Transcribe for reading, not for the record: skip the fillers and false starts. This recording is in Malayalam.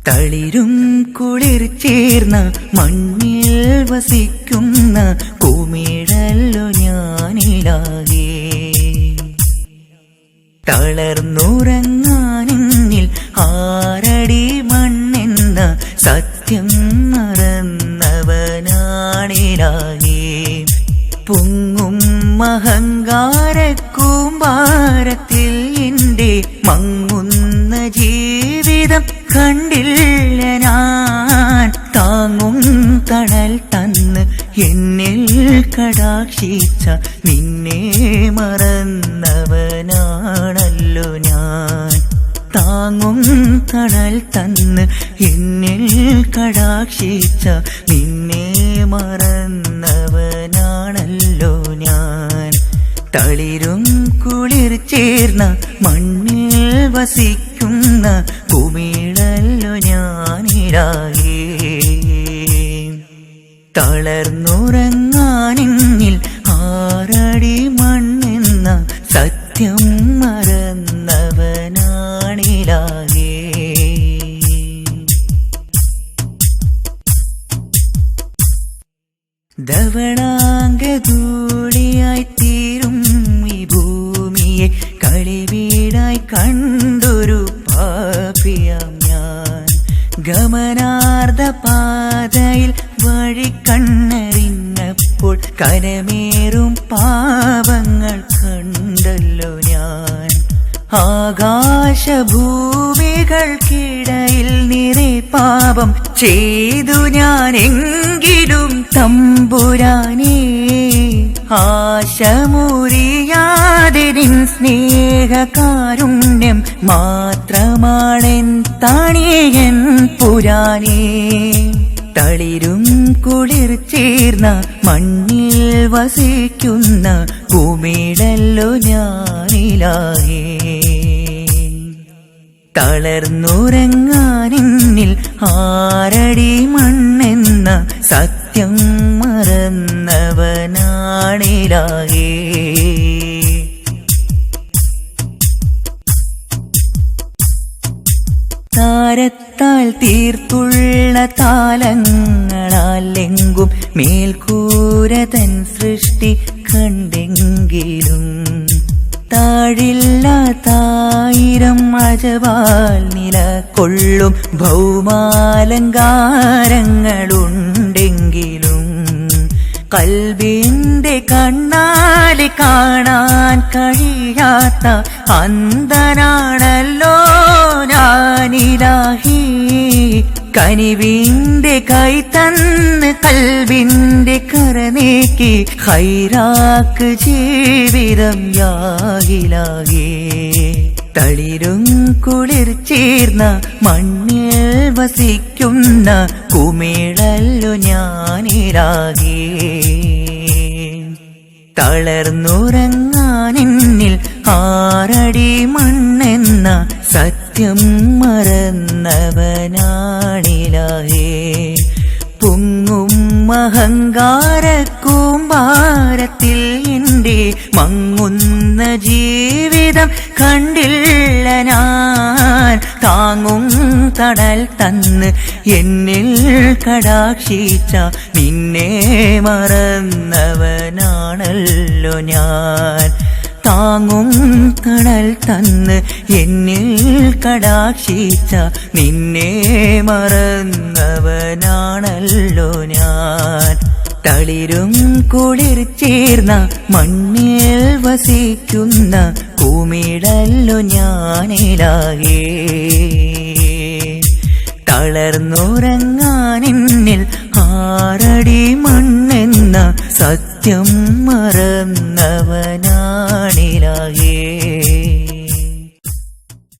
തളിരും കുളിർ ചേർന്ന മണ്ണിൽ വസിക്കുന്ന കുമിഴല്ലോ ഞാനിലാകെ. തളർന്നുറങ്ങാനിന്നിൽ ആരടി മണ്ണെന്ന സത്യം മറന്നവനാണിലാകെ. പൊങ്ങും അഹങ്കാരക്കൂമ്പാരത്തിൽ എന്റെ മങ്ങുന്ന ജീവിതം കണ്ടില്ല ഞാൻ. താങ്ങും തണൽ തന്ന് എന്നിൽ കടാക്ഷിച്ച നിന്നെ മറന്നവനാണല്ലോ ഞാൻ. താങ്ങും തണൽ തന്ന് എന്നിൽ കടാക്ഷിച്ച നിന്നെ മറന്നവനാണല്ലോ ഞാൻ. തളിരും കുളിർ ചേർന്ന മണ്ണിൽ വസിക്കുന്ന കുമിഴല്ലോ ഞാനിലാകെ. തളർന്നുറങ്ങാനിന്നിൽ ആരടി മണ്ണെന്ന സത്യം മറന്നവനാണിലാകെ. ധവളാംഗധൂളിയായി തീരും ഈ ഭൂമിയെ കളിവീടായി കണ്ടൊരു പാപിയാം ഞാൻ. ഗമനാർദ്ധ പാതയിൽ വഴി കണ്ണറിഞ്ഞപ്പോൾ കനമേറും പാപങ്ങൾ കണ്ടല്ലോ ഞാൻ. ആകാശഭൂമികൾക്കിടയിൽ നിറേ പാപം ചെയ്തു ഞാൻ. എങ്കിലും തമ്പുരാനേ ആശമുറിയാതെ നിൻ സ്നേഹകാരുണ്യം മാത്രമാണെൻ തണിയൻ പുരാനേ. തളിരും കുളിർ ചേർന്ന മണ്ണിൽ വസിക്കുന്ന കുമിഴല്ലോ ഞാനിലാകെ. തളർന്നുറങ്ങാനിന്നിൽ ആരടി മണ്ണെന്ന സത്യം മറന്നവനാണിലാകെ. താരത്താൽ തീർത്തുള്ള താലങ്ങളാലെങ്കും മേൽക്കൂര തൻ സൃഷ്ടി കണ്ടെങ്കിലും താഴില്ലാത്തായിരം അജവാൽ നിലകൊള്ളും ഭൗമാലങ്കാരങ്ങളുണ്ടെങ്കിലും കൽബിന്റെ കണ്ണാലെ കാണാൻ കഴിയാത്ത അന്ധനാണല്ലോ ഞാനിലാഹി. കനിവിന്റെ കൈ തന്ന് കൽബിന്റെ കരനീക്കി ഹൈറാക്ക് ജീവിതം യാഹിലാകെ. തളിരും കുളിർ ചേർന്ന മണ്ണിൽ വസിക്കുന്ന കുമിഴല്ലോ ഞാനിലാകെ. തളർന്നുറങ്ങാനിന്നിൽ ആരടി മണ്ണെന്ന സത്യം മറന്നവനാണിലാകെ. പൊങ്ങും അഹങ്കാരക്കൂമ്പാരത്തിൽ എന്റെ മങ്ങുന്ന ജീവിതം കണ്ടില്ല ഞാൻ. താങ്ങും തണൽ തന്ന് എന്നിൽ കടാക്ഷിച്ച നിന്നെ മറന്നവനാണല്ലോ ഞാൻ. താങ്ങും തണൽ തന്ന് എന്നിൽ കടാക്ഷിച്ച നിന്നെ മറന്നവനാണല്ലോ ഞാൻ. തളിരും കുളിർ ചേർന്ന മണ്ണിൽ വസിക്കുന്ന കുമിഴല്ലോ ഞാനിലാകെ. തളർന്നുറങ്ങാനിന്നിൽ ആരടി മണ്ണെന്ന സത്യം മറന്നവനാണിലാകെ.